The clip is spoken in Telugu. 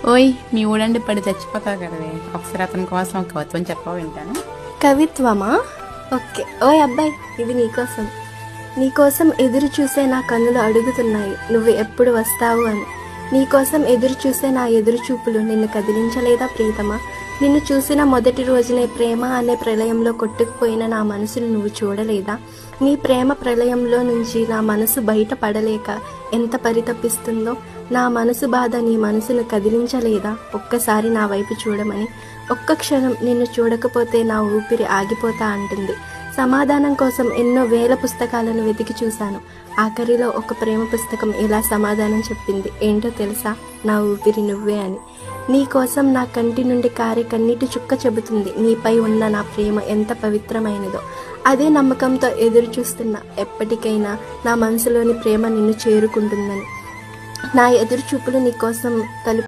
ఓయ్ మీ ఊడండి పడి చచ్చిపోతావు కదవే, ఒకసారి అతని కోసం ఒక కవిత్వం చెప్పవ వింటాను. కవిత్వమా? ఓకే. ఓయ్ అబ్బాయి, ఇది నీకోసం. నీకోసం ఎదురు చూసే నా కన్నులు అడుగుతున్నాయి నువ్వు ఎప్పుడు వస్తావు అని. నీకోసం ఎదురు చూసే నా ఎదురు చూపులు నిన్ను కదిలించలేదా ప్రియతమా? నిన్ను చూసిన మొదటి రోజునే ప్రేమ అనే ప్రళయంలో కొట్టుకుపోయిన నా మనసును నువ్వు చూడలేదా? నీ ప్రేమ ప్రళయంలో నుంచి నా మనసు బయట పడలేక ఎంత పరితపిస్తుందో. నా మనసు బాధ నీ మనసును కదిలించలేదా? ఒక్కసారి నా వైపు చూడమని. ఒక్క క్షణం నిన్ను చూడకపోతే నా ఊపిరి ఆగిపోతా అంటుంది. సమాధానం కోసం ఎన్నో వేల పుస్తకాలను వెతికి చూశాను. ఆఖరిలో ఒక ప్రేమ పుస్తకం ఇలా సమాధానం చెప్పింది. ఏంటో తెలుసా? నా ఊపిరి నువ్వే అని. నీ కోసం నా కంటి నుండి కారే కన్నీటి చుక్క చెబుతుంది నీపై ఉన్న నా ప్రేమ ఎంత పవిత్రమైనదో. అదే నమ్మకంతో ఎదురు చూస్తున్నా, ఎప్పటికైనా నా మనసులోని ప్రేమ నిన్ను చేరుకుంటుందని. నా ఎదురు చూపులు నీ కోసం తలుపు